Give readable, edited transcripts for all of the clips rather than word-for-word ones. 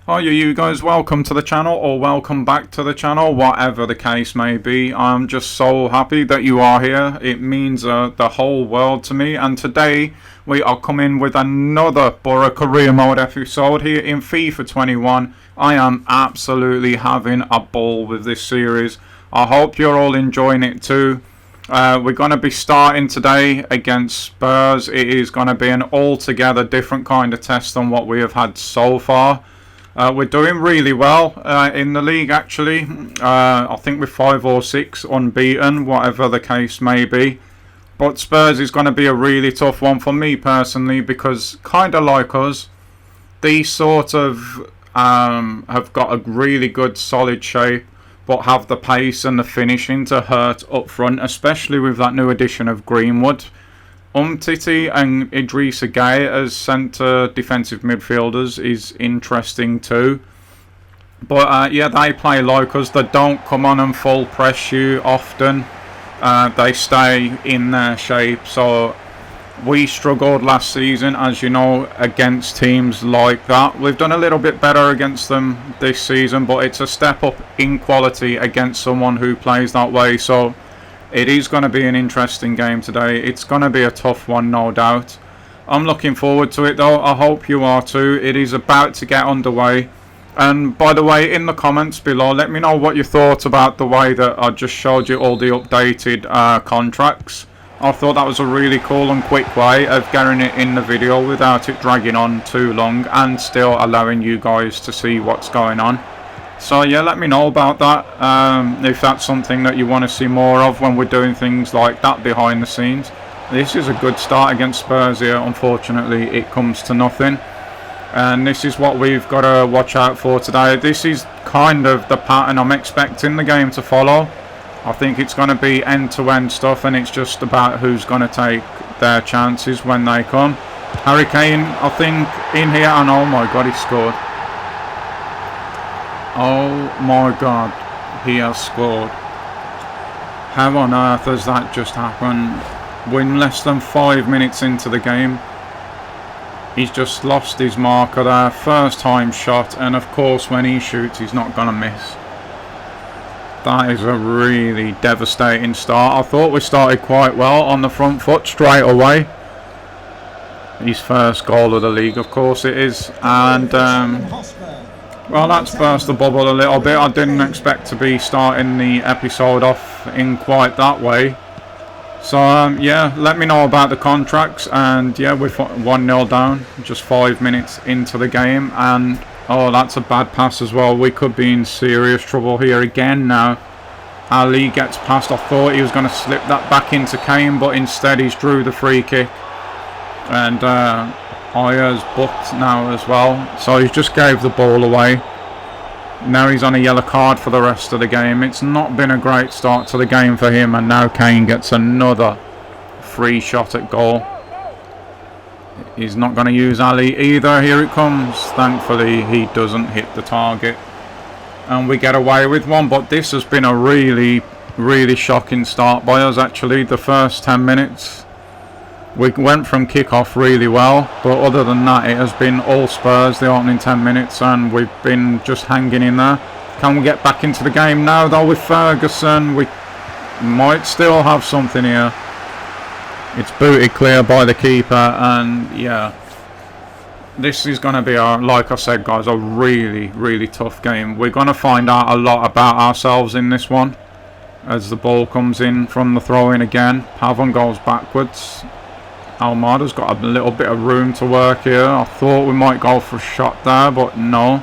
Hi you guys, welcome to the channel or welcome back to the channel, whatever the case may be. I'm just so happy that you are here. It means the whole world to me, and today we are coming with another Boro career mode episode here in FIFA 21. I am absolutely having a ball with this series. I hope you're all enjoying it too. We're going to be starting today against Spurs. It is going to be an altogether different kind of test than what we have had so far. We're doing really well in the league actually. I think we're 5 or 6 unbeaten, whatever the case may be. But Spurs is going to be a really tough one for me personally, because kind of like us, these sort of have got a really good solid shape, but have the pace and the finishing to hurt up front, especially with that new addition of Greenwood. Umtiti and Idrissa Gueye as centre defensive midfielders is interesting too. But yeah, they play like us. They don't come on and full press you often. They stay in their shape. So we struggled last season, as you know, against teams like that. We've done a little bit better against them this season, but it's a step up in quality against someone who plays that way. So it is going to be an interesting game today. It's going to be a tough one, no doubt. I'm looking forward to it though. I hope you are too. It is about to get underway. And by the way, in the comments below, let me know what you thought about the way that I just showed you all the updated contracts. I thought that was a really cool and quick way of getting it in the video without it dragging on too long, and still allowing you guys to see what's going on. So yeah, let me know about that, if that's something that you want to see more of when we're doing things like that behind the scenes. This is a good start against Spurs here. Unfortunately, it comes to nothing. And this is what we've got to watch out for today. This is kind of the pattern I'm expecting the game to follow. I think it's going to be end-to-end stuff, and it's just about who's going to take their chances when they come. Harry Kane, I think, in here, and oh my god, he scored. Oh my god, he has scored. How on earth has that just happened? We're less than 5 minutes into the game. He's just lost his marker there. First time shot, and of course when he shoots he's not going to miss. That is a really devastating start. I thought we started quite well on the front foot straight away. His first goal of the league, of course it is. And well, that's burst the bubble a little bit. I didn't expect to be starting the episode off in quite that way. So yeah, let me know about the contracts. And yeah, we're 1-0 down, just 5 minutes into the game. And oh, that's a bad pass as well. We could be in serious trouble here again now. Ali gets past. I thought he was going to slip that back into Kane, but instead he's drew the free kick. And Ayer's booked now as well, so he just gave the ball away. Now he's on a yellow card for the rest of the game. It's not been a great start to the game for him, and now Kane gets another free shot at goal. He's not going to use Ali either. Here it comes. Thankfully he doesn't hit the target, and we get away with one. But this has been a really shocking start by us actually. The first 10 minutes we went from kick-off really well, but other than that it has been all Spurs the opening 10 minutes, and we've been just hanging in there. Can we get back into the game now though with Ferguson? We might still have something here. It's booted clear by the keeper, and yeah, this is going to be, like I said guys, a really tough game. We're going to find out a lot about ourselves in this one as the ball comes in from the throw-in again. Pavon goes backwards. Almada's got a little bit of room to work here. I thought we might go for a shot there, but no.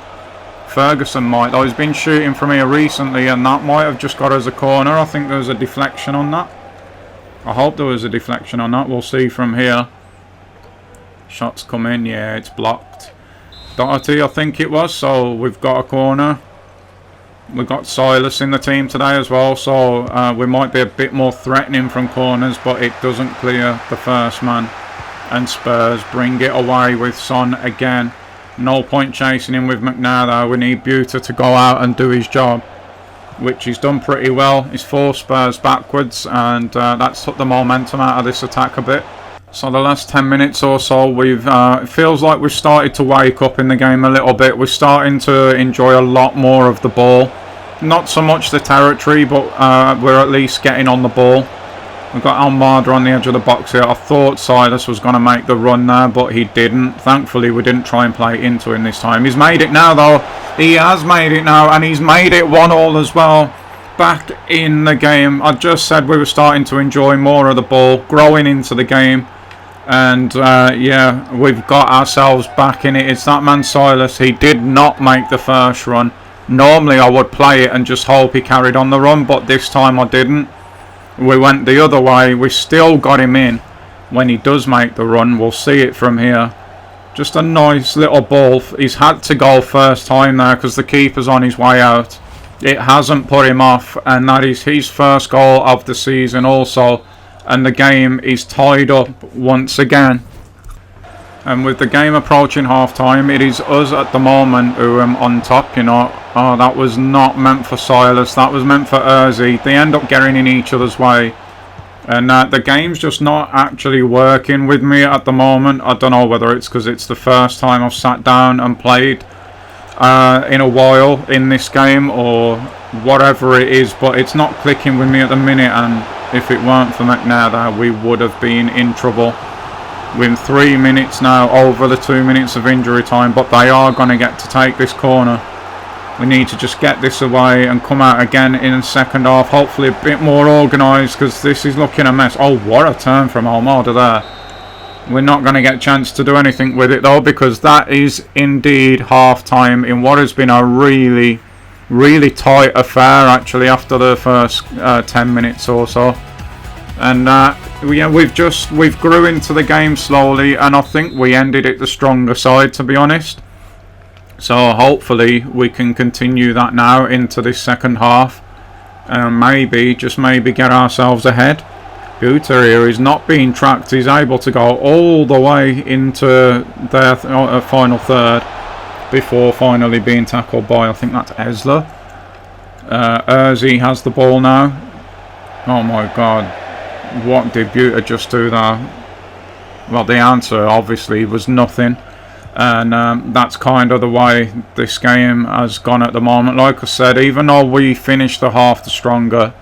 Ferguson might though. He's been shooting from here recently, and that might have just got us a corner. I think there was a deflection on that. I hope there was a deflection on that. We'll see from here. Shots come in. Yeah, it's blocked. Doherty, I think it was. So we've got a corner. We've got Silas in the team today as well, so we might be a bit more threatening from corners, but it doesn't clear the first man. And Spurs bring it away with Son again. No point chasing him with McNair though. We need Buta to go out and do his job, which he's done pretty well. He's forced Spurs backwards, and that's took the momentum out of this attack a bit. So the last 10 minutes or so, it feels like we've started to wake up in the game a little bit. We're starting to enjoy a lot more of the ball. Not so much the territory, but we're at least getting on the ball. We've got Almada on the edge of the box here. I thought Silas was going to make the run there, but he didn't. Thankfully, we didn't try and play into him this time. He's made it now, though. He has made it now, and he's made it 1-1 as well. Back in the game. I just said we were starting to enjoy more of the ball, growing into the game. And, yeah, we've got ourselves back in it. It's that man Silas. He did not make the first run. Normally, I would play it and just hope he carried on the run, but this time I didn't. We went the other way. We still got him in when he does make the run. We'll see it from here. Just a nice little ball. He's had to go first time there because the keeper's on his way out. It hasn't put him off, and that is his first goal of the season also. And the game is tied up once again. And with the game approaching half-time, it is us at the moment who are on top, you know. Oh, that was not meant for Silas. That was meant for Urzi. They end up getting in each other's way. And the game's just not actually working with me at the moment. I don't know whether it's because it's the first time I've sat down and played in a while in this game or whatever it is. But it's not clicking with me at the minute. And if it weren't for McNair there, we would have been in trouble. We're in 3 minutes now, over the 2 minutes of injury time, but they are going to get to take this corner. We need to just get this away and come out again in the second half. Hopefully a bit more organised because this is looking a mess. Oh, what a turn from Almada there. We're not going to get a chance to do anything with it though because that is indeed half-time in what has been a really, really tight affair actually after the first 10 minutes or so. And yeah, we've grew into the game slowly, and I think we ended it the stronger side, to be honest. So hopefully we can continue that now into this second half, and maybe, just maybe, get ourselves ahead. Buter here is not being tracked. He's able to go all the way into their final third before finally being tackled by, I think that's Esler. Urzi has the ball now. Oh my god. What did Buter just do there? Well, the answer obviously was nothing, and that's kind of the way this game has gone at the moment. Like I said, even though we finished the half the stronger,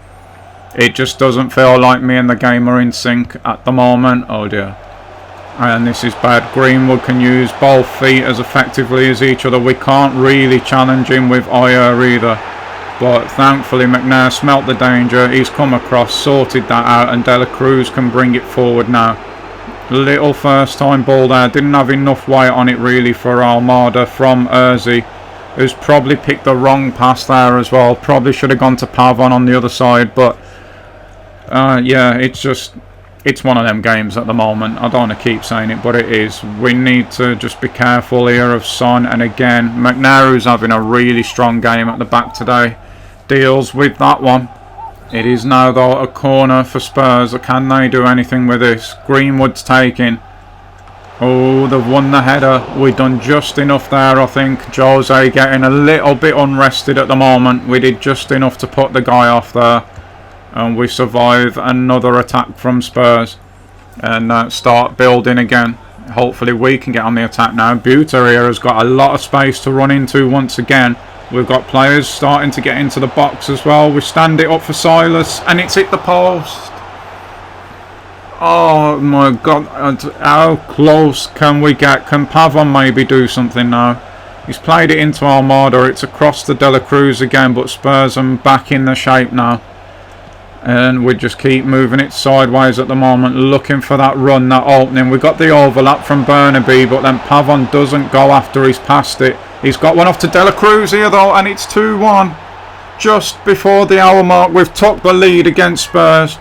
it just doesn't feel like me and the game are in sync at the moment. Oh dear. And this is bad. Greenwood can use both feet as effectively as each other. We can't really challenge him with Ayer either. But thankfully McNair smelt the danger. He's come across, sorted that out, and De La Cruz can bring it forward now. Little first time ball there. Didn't have enough weight on it really for Almada from Urzi, who's probably picked the wrong pass there as well. Probably should have gone to Pavon on the other side. But yeah, it's one of them games at the moment. I don't want to keep saying it, but it is. We need to just be careful here of Son. And again, McNair, who's having a really strong game at the back today, deals with that one. It is now though a corner for Spurs. Can they do anything with this? Greenwood's taking. Oh, they've won the header. We've done just enough there, I think. Jose getting a little bit unrested at the moment. We did just enough to put the guy off there, and we survive another attack from Spurs and start building again. Hopefully we can get on the attack now. Buter here has got a lot of space to run into once again. We've got players starting to get into the box as well. We stand it up for Silas, and it's hit the post. Oh my god, how close can we get? Can Pavon maybe do something now? He's played it into Almada. It's across the De La Cruz again, but Spurs are back in the shape now. And we just keep moving it sideways at the moment, looking for that run, that opening. We got the overlap from Burnaby, but then Pavon doesn't go after he's passed it. He's got one off to De La Cruz here though, and it's 2-1. Just before the hour mark, we've took the lead against Spurs.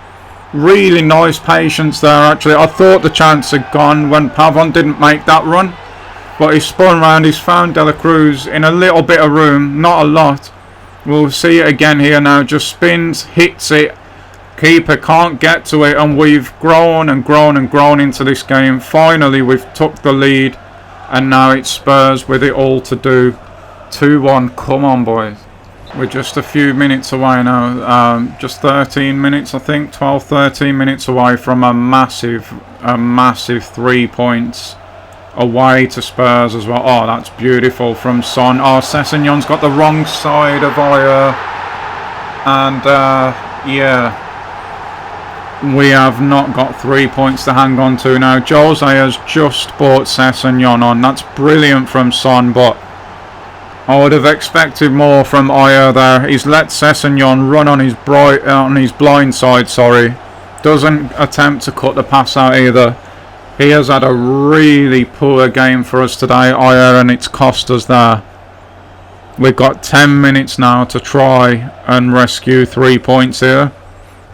Really nice patience there actually. I thought the chance had gone when Pavon didn't make that run, but he's spun round, he's found De La Cruz in a little bit of room, not a lot. We'll see it again here now, just spins, hits it. Keeper can't get to it, and we've grown and grown and grown into this game. Finally we've took the lead, and now it's Spurs with it all to do. 2-1, come on boys. We're just a few minutes away now, just 13 minutes I think, 12-13 minutes away from a massive 3 points away to Spurs as well. Oh, that's beautiful from Son. Oh, Sessegnon's got the wrong side of Ayer, and yeah, we have not got 3 points to hang on to now. Jose has just brought Sessegnon on. That's brilliant from Son, but I would have expected more from Ayer there. He's let Sessegnon run on his blind side, sorry. Doesn't attempt to cut the pass out either. He has had a really poor game for us today, Ayer, and it's cost us there. We've got 10 minutes now to try and rescue 3 points here.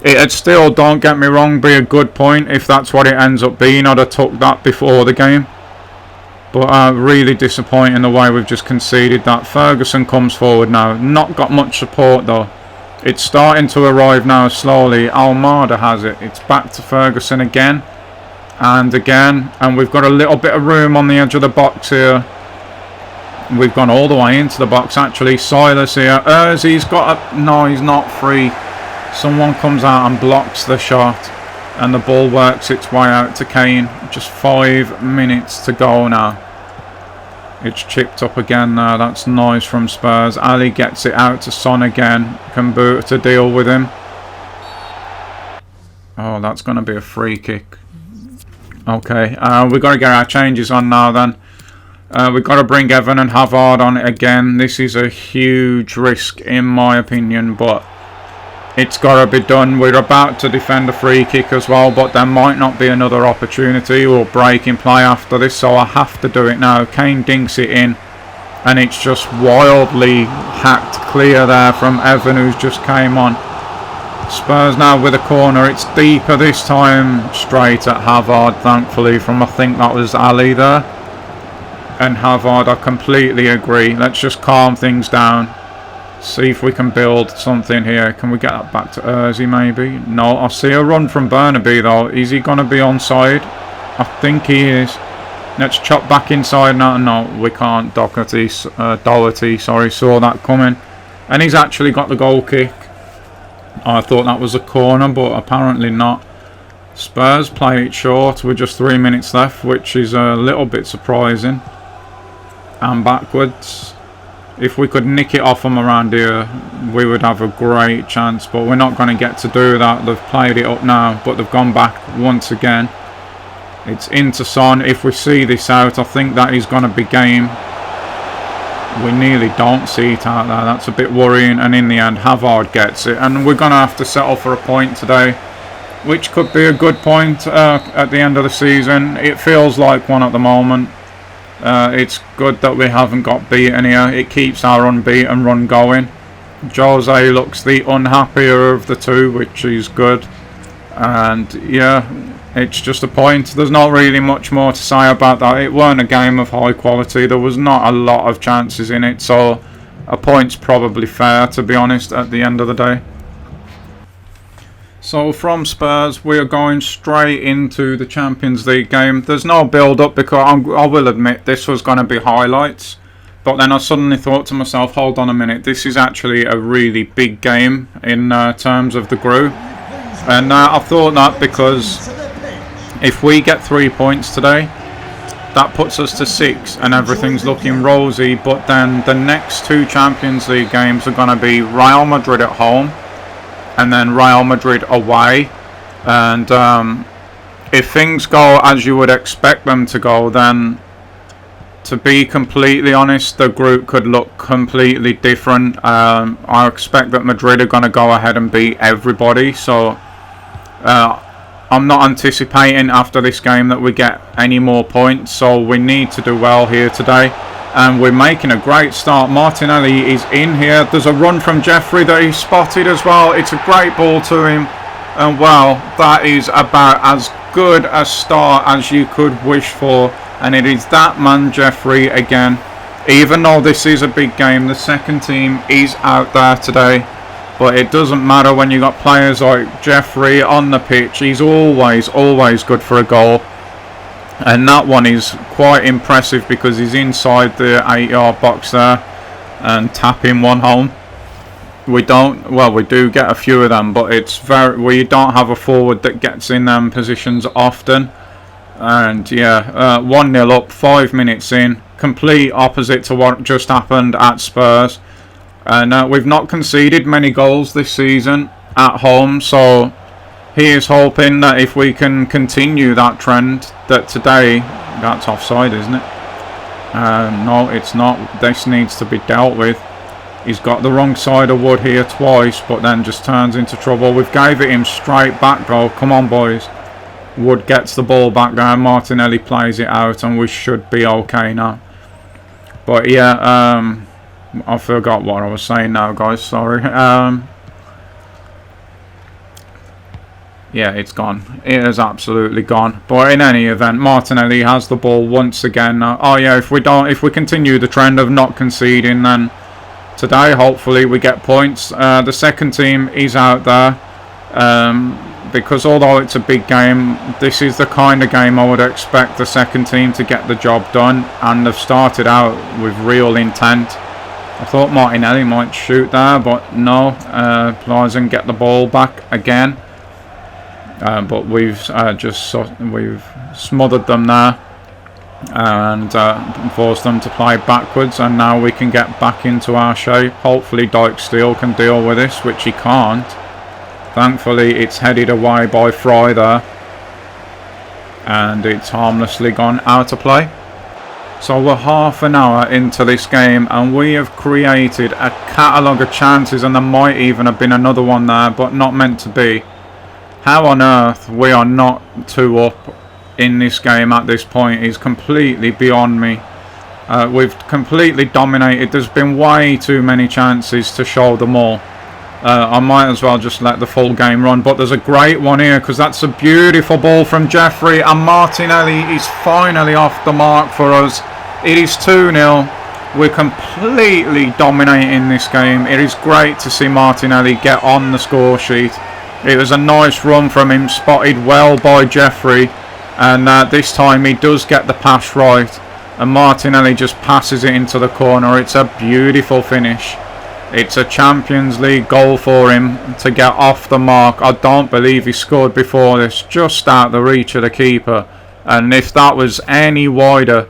It'd still, don't get me wrong, be a good point if that's what it ends up being. I'd have took that before the game. But really disappointing the way we've just conceded that. Ferguson comes forward now. Not got much support though. It's starting to arrive now slowly. Almada has it. It's back to Ferguson again. And again. And we've got a little bit of room on the edge of the box here. We've gone all the way into the box actually. Silas here. He's got a... No, he's not free. Someone comes out and blocks the shot. And the ball works its way out to Kane. Just 5 minutes to go now. It's chipped up again now. That's nice from Spurs. Ali gets it out to Son again. Kumbuta to deal with him. Oh, that's going to be a free kick. Okay, we've got to get our changes on now then. We've got to bring Evan and Hazard on it again. This is a huge risk in my opinion, but it's got to be done. We're about to defend a free kick as well, but there might not be another opportunity or break in play after this, so I have to do it now. Kane dinks it in, and it's just wildly hacked clear there from Evan, who's just came on. Spurs now with a corner. It's deeper this time, straight at Hazard, thankfully, from I think that was Ali there. And Hazard, I completely agree. Let's just calm things down. See if we can build something here. Can we get that back to Ozzy maybe? No, I see a run from Burnaby though. Is he going to be onside? I think he is. Let's chop back inside now. No, we can't. Doherty, sorry, saw that coming. And he's actually got the goal kick. I thought that was a corner, but apparently not. Spurs play it short with just 3 minutes left, which is a little bit surprising. And backwards. If we could nick it off them around here, we would have a great chance. But we're not going to get to do that. They've played it up now, but they've gone back once again. It's into Son. If we see this out, I think that is going to be game. We nearly don't see it out there. That's a bit worrying. And in the end, Hazard gets it. And we're going to have to settle for a point today, which could be a good point at the end of the season. It feels like one at the moment. It's good that we haven't got beaten here. It keeps our unbeaten run going. Jose looks the unhappier of the two, which is good. And yeah, it's just a point. There's not really much more to say about that. It weren't a game of high quality. There was not a lot of chances in it, so a point's probably fair, to be honest, at the end of the day. So from Spurs, we are going straight into the Champions League game. There's no build-up because I will admit this was going to be highlights. But then I suddenly thought to myself, hold on a minute, this is actually a really big game in terms of the group. And I thought that because if we get 3 points today, that puts us to 6 and everything's looking rosy. But then the next 2 Champions League games are going to be Real Madrid at home and then Real Madrid away. And if things go as you would expect them to go, then to be completely honest, the group could look completely different. I expect that Madrid are going to go ahead and beat everybody, so I'm not anticipating after this game that we get any more points, so we need to do well here today. And we're making a great start. Martinelli is in here. There's a run from Jeffrey that he spotted as well. It's a great ball to him. And well, that is about as good a start as you could wish for. And it is that man, Jeffrey, again. Even though this is a big game, the second team is out there today. But it doesn't matter when you got players like Jeffrey on the pitch. He's always good for a goal. And that one is quite impressive because he's inside the 8-yard box there and tapping one home. We don't, well, we do get a few of them, but it's we don't have a forward that gets in them positions often. And yeah, 1-0 up, 5 minutes in, complete opposite to what just happened at Spurs. And we've not conceded many goals this season at home, so he is hoping that if we can continue that trend, that today, that's offside, isn't it? No, it's not. This needs to be dealt with. He's got the wrong side of Wood here twice, but then just turns into trouble. We've gave it him straight back though. Come on, boys. Wood gets the ball back there. Martinelli plays it out, and we should be okay now. But yeah, I forgot what I was saying now, guys. Sorry. Yeah, it's gone. It is absolutely gone. But in any event, Martinelli has the ball once again. Oh yeah, if we continue the trend of not conceding, then today hopefully we get points. The second team is out there, because although it's a big game, this is the kind of game I would expect the second team to get the job done, and they've started out with real intent. I thought Martinelli might shoot there, but no. Plaza get the ball back again. But we've we've smothered them there and forced them to play backwards, and now we can get back into our shape. Hopefully Dyke Steele can deal with this, which he can't. Thankfully it's headed away by Fry there, and it's harmlessly gone out of play. So we're half an hour into this game, and we have created a catalogue of chances, and there might even have been another one there, but not meant to be. How on earth we are not 2 up in this game at this point is completely beyond me. We've completely dominated. There's been way too many chances to show them all. I might as well just let the full game run, but there's a great one here, because that's a beautiful ball from Jeffrey, and Martinelli is finally off the mark for us. It is 2-0. We're completely dominating this game. It is great to see Martinelli get on the score sheet. It was a nice run from him, spotted well by Jeffrey, and this time he does get the pass right, and Martinelli just passes it into the corner. It's a beautiful finish. It's a Champions League goal for him to get off the mark. I don't believe he scored before this, just out the reach of the keeper, and if that was any wider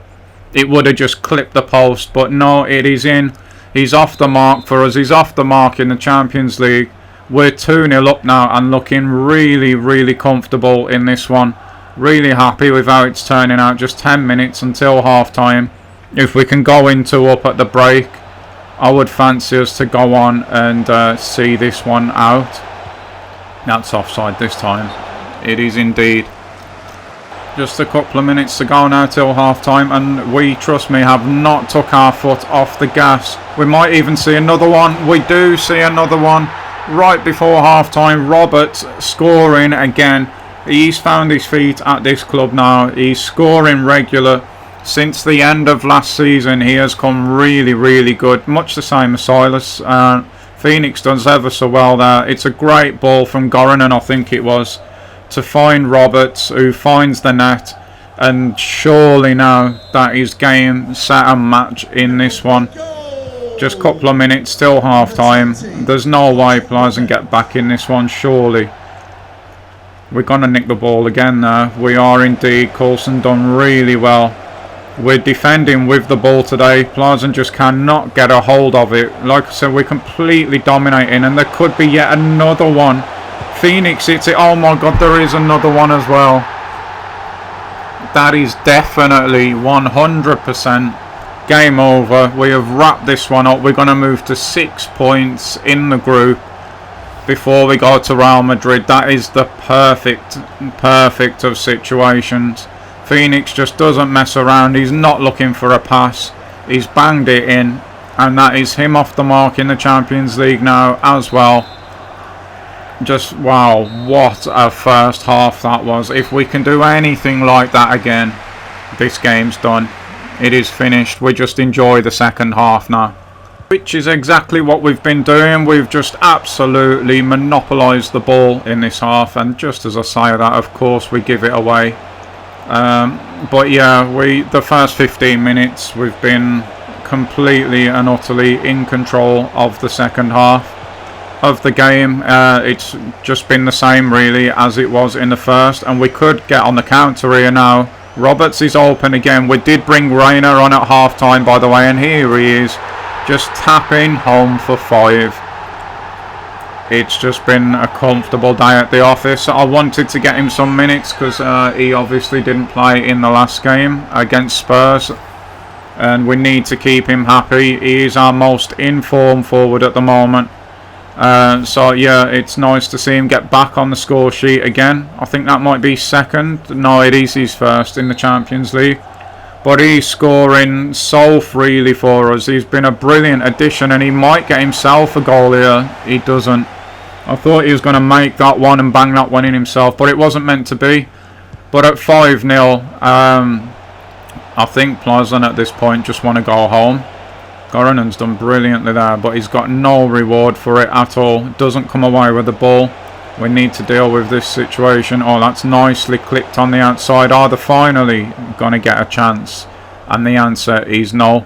it would have just clipped the post, but no, it is in. He's off the mark for us. He's off the mark in the Champions League. We're 2-0 up now and looking really, really comfortable in this one. Really happy with how it's turning out. Just 10 minutes until half time. If we can go in 2 up at the break, I would fancy us to go on and see this one out. That's offside this time. It is indeed. Just a couple of minutes to go now till half time, and we, trust me, have not took our foot off the gas. We might even see another one. We do see another one right before half time. Roberts scoring again. He's found his feet at this club now. He's scoring regular. Since the end of last season he has come really, really good. Much the same as Silas. Phoenix does ever so well there. It's a great ball from Goronen, I think it was, to find Roberts, who finds the net, and surely now that is game, set and match in this one. Just a couple of minutes till half time. There's no way Plaza can get back in this one, surely. We're going to nick the ball again there. We are indeed. Coulson done really well. We're defending with the ball today. Plaza just cannot get a hold of it. Like I said, we're completely dominating, and there could be yet another one. Phoenix hits it. Oh my god, there is another one as well. That is definitely 100% game over. We have wrapped this one up. We're going to move to 6 points in the group before we go to Real Madrid. That is the perfect of situations. Phoenix just doesn't mess around. He's not looking for a pass. He's banged it in, and that is him off the mark in the Champions League now as well. Just wow, what a first half that was. If we can do anything like that again, this game's done. It is finished. We just enjoy the second half now, which is exactly what we've been doing. We've just absolutely monopolised the ball in this half, and just as I say that, of course we give it away. But yeah, the first 15 minutes we've been completely and utterly in control of the second half. of the game. It's just been the same really as it was in the first, and we could get on the counter here now. Roberts is open again. We did bring Rayner on at half time, by the way, and here he is, just tapping home for 5. It's just been a comfortable day at the office. I wanted to get him some minutes because he obviously didn't play in the last game against Spurs, and we need to keep him happy. He is our most in-form forward at the moment. So yeah, it's nice to see him get back on the score sheet again. I think that might be second. No, it is his first in the Champions League. But he's scoring so freely for us. He's been a brilliant addition, and he might get himself a goal here. He doesn't. I thought he was going to make that one and bang that one in himself, but it wasn't meant to be. But at 5-0, I think Plazan at this point just want to go home. Goranen's done brilliantly there, but he's got no reward for it at all. Doesn't come away with the ball. We need to deal with this situation. Oh, that's nicely clipped on the outside. Are they finally going to get a chance? And the answer is no.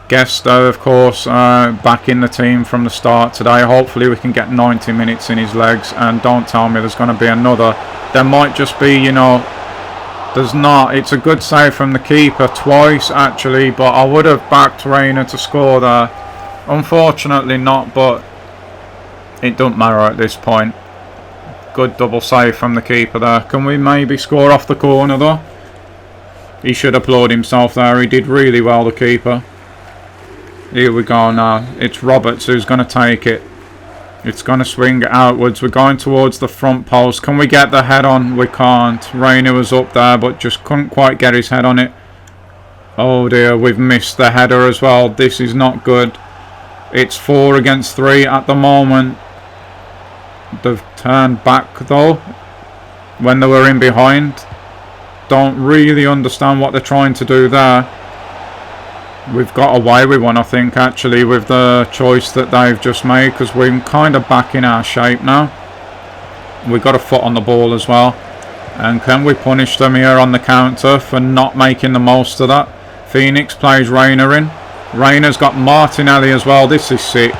Guest, of course, back in the team from the start today. Hopefully we can get 90 minutes in his legs. And don't tell me there's going to be another. There might just be, you know... There's not. It's a good save from the keeper twice actually, but I would have backed Rayner to score there. Unfortunately not, but it doesn't matter at this point. Good double save from the keeper there. Can we maybe score off the corner though? He should applaud himself there. He did really well, the keeper. Here we go now. It's Roberts who's going to take it. It's going to swing outwards. We're going towards the front post. Can we get the head on? We can't. Rayner was up there, but just couldn't quite get his head on it. Oh dear, we've missed the header as well. This is not good. It's 4 against 3 at the moment. They've turned back though when they were in behind. Don't really understand what they're trying to do there. We've got away with one, I think, actually, with the choice that they've just made, because we're kind of back in our shape now. We've got a foot on the ball as well. And can we punish them here on the counter for not making the most of that? Phoenix plays Rayner in. Rayner's got Martinelli as well. This is 6.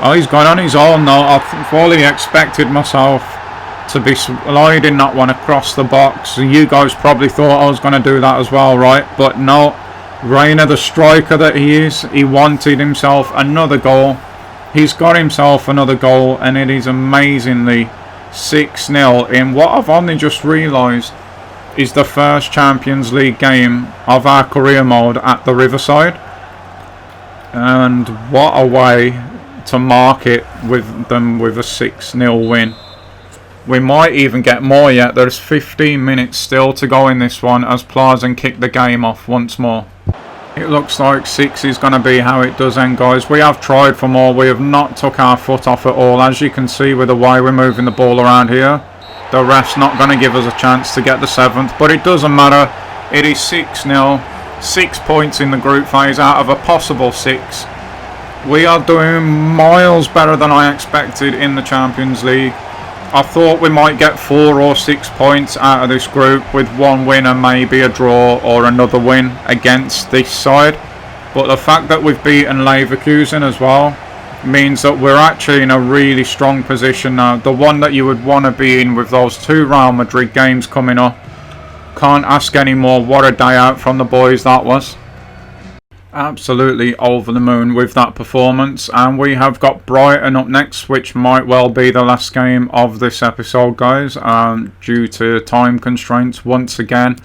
Oh, he's gone on his own though. I fully expected myself to be sliding that one across the box. You guys probably thought I was going to do that as well, right? But no. Rayner, the striker that he is, he wanted himself another goal. He's got himself another goal, and it is amazingly 6-0 in what I've only just realised is the first Champions League game of our career mode at the Riverside. And what a way to mark it with them with a 6-0 win. We might even get more yet. There's 15 minutes still to go in this one as Plazan kick the game off once more. It looks like 6 is going to be how it does end, guys. We have tried for more. We have not took our foot off at all. As you can see with the way we're moving the ball around here, the ref's not going to give us a chance to get the 7th. But it doesn't matter. It is 6-0. 6 points in the group phase out of a possible 6. We are doing miles better than I expected in the Champions League. I thought we might get 4 or 6 points out of this group with one win and maybe a draw or another win against this side. But the fact that we've beaten Leverkusen as well means that we're actually in a really strong position now. The one that you would want to be in with those 2 Real Madrid games coming up. Can't ask any more. What a day out from the boys that was. Absolutely over the moon with that performance, and we have got Brighton up next, which might well be the last game of this episode, guys, due to time constraints once again.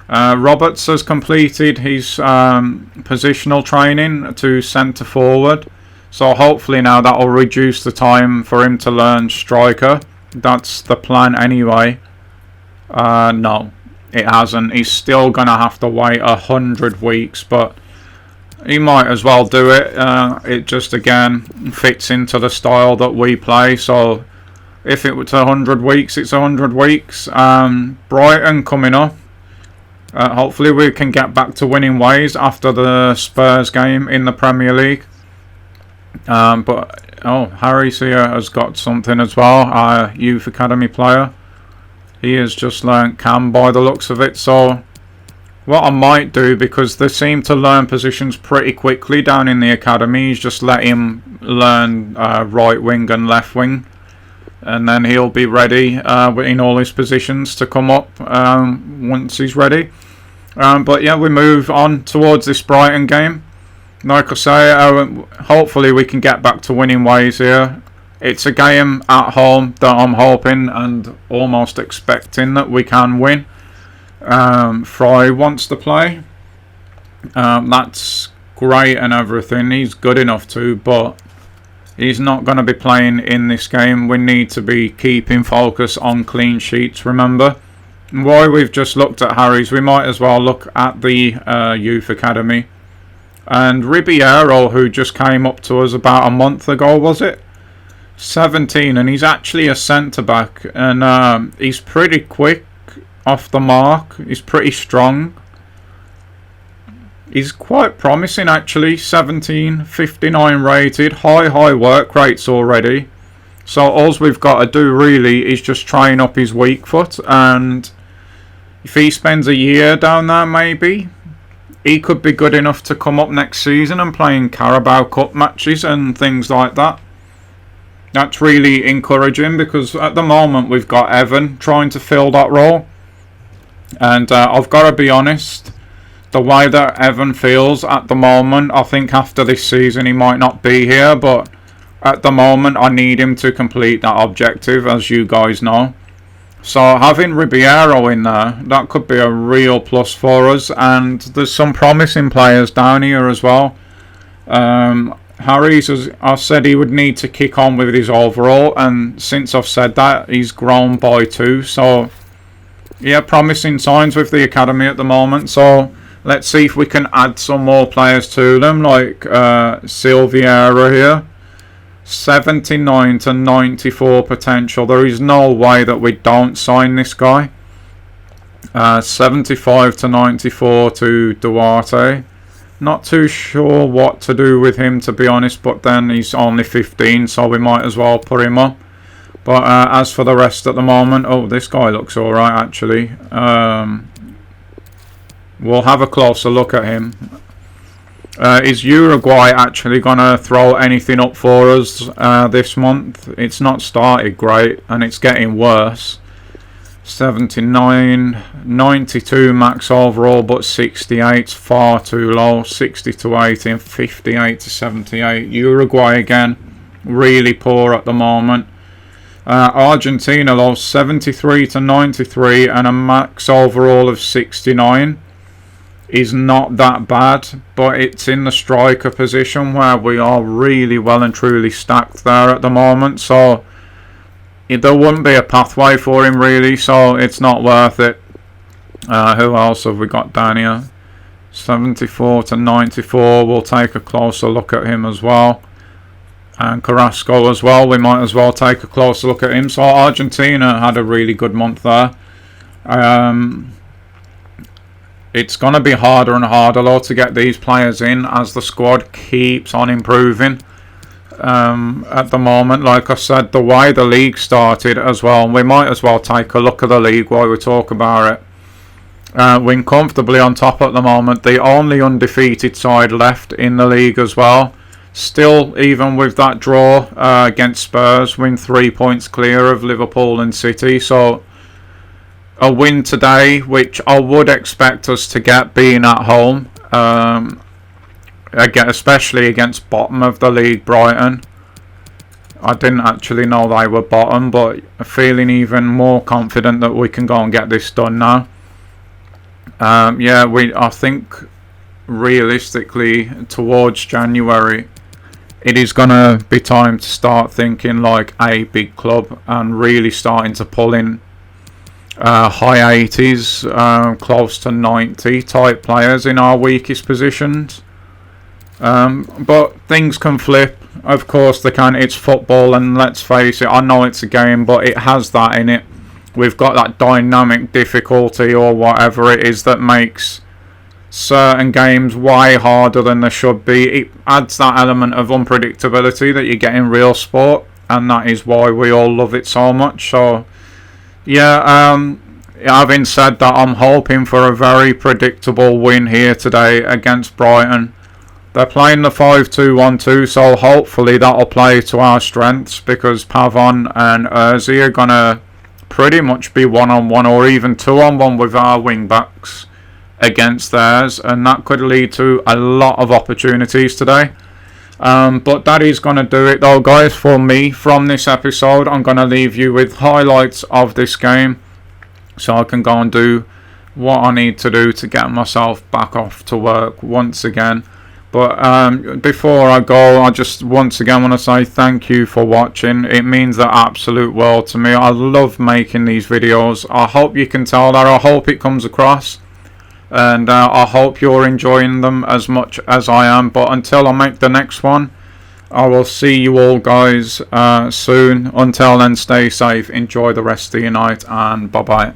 Roberts has completed his positional training to centre forward, so hopefully now that will reduce the time for him to learn striker. That's the plan anyway. No, it hasn't. He's still going to have to wait 100 weeks, but he might as well do it. It just again fits into the style that we play. So if it was 100 weeks, it's 100 weeks. Brighton coming up. Hopefully we can get back to winning ways after the Spurs game in the Premier League. But Harry's here has got something as well. Youth academy player. He has just learnt Cam by the looks of it. So What I might do, because they seem to learn positions pretty quickly down in the academy, is just let him learn right wing and left wing, and then he'll be ready in all his positions to come up once he's ready. But yeah, we move on towards this Brighton game. Like I say, hopefully we can get back to winning ways here. It's a game at home that I'm hoping and almost expecting that we can win. Fry wants to play. That's great and everything. He's good enough to, but he's not going to be playing in this game. We need to be keeping focus on clean sheets, remember. While we've just looked at Harry's, we might as well look at the youth academy. And Ribeiro, who just came up to us about a month ago, was it? 17, and he's actually a centre-back. And he's pretty quick off the mark. He's pretty strong. He's quite promising actually. 17, 59 rated. High work rates already. So all we've got to do really is just train up his weak foot. And if he spends a year down there maybe, he could be good enough to come up next season and play in Carabao Cup matches and things like that. That's really encouraging, because at the moment we've got Evan trying to fill that role. And I've got to be honest, the way that Evan feels at the moment, I think after this season he might not be here, but at the moment I need him to complete that objective, as you guys know. So having Ribeiro in there, that could be a real plus for us. And there's some promising players down here as well. Harry's, as I said, he would need to kick on with his overall, and since I've said that, he's grown by 2. So yeah, promising signs with the academy at the moment. So let's see if we can add some more players to them, like Silviera here. 79 to 94 potential. There is no way that we don't sign this guy. 75 to 94 to Duarte. Not too sure what to do with him, to be honest, but then he's only 15, so we might as well put him up. But as for the rest at the moment, oh, this guy looks alright actually. We'll have a closer look at him. Is Uruguay actually going to throw anything up for us this month? It's not started great, and it's getting worse. 79, 92 max overall, but 68's far too low. 60 to 80 and 58 to 78. Uruguay again, really poor at the moment. Argentina low, 73 to 93 and a max overall of 69. Is not that bad, but it's in the striker position where we are really well and truly stacked there at the moment, so there wouldn't be a pathway for him really, so it's not worth it. Who else have we got down here? 74 to 94, we'll take a closer look at him as well. And Carrasco as well, we might as well take a closer look at him. So Argentina had a really good month there. It's going to be harder and harder though to get these players in as the squad keeps on improving. At the moment, like I said, the way the league started as well, we might as well take a look at the league while we talk about it. We're comfortably on top at the moment, the only undefeated side left in the league as well. Still, even with that draw against Spurs, we're 3 points clear of Liverpool and City, so a win today, which I would expect us to get being at home, again, especially against bottom of the league Brighton. I didn't actually know they were bottom, but feeling even more confident that we can go and get this done now. Yeah, I think realistically towards January it is going to be time to start thinking like a big club and really starting to pull in high 80s, close to 90 type players in our weakest positions. But things can flip, of course they can. It's football, and let's face it, I know it's a game, but it has that in it. We've got that dynamic difficulty or whatever it is that makes certain games way harder than they should be. It adds that element of unpredictability that you get in real sport, and that is why we all love it so much. So yeah, having said that, I'm hoping for a very predictable win here today against Brighton. They're playing the 5-2-1-2, so hopefully that'll play to our strengths, because Pavon and Urzi are going to pretty much be one-on-one or even two-on-one with our wing-backs against theirs, and that could lead to a lot of opportunities today. But that is going to do it though, guys, for me from this episode. I'm going to leave you with highlights of this game so I can go and do what I need to do to get myself back off to work once again. But before I go, I just once again want to say thank you for watching. It means the absolute world to me. I love making these videos. I hope you can tell that. I hope it comes across. And I hope you're enjoying them as much as I am. But until I make the next one, I will see you all guys soon. Until then, stay safe. Enjoy the rest of your night. And bye-bye.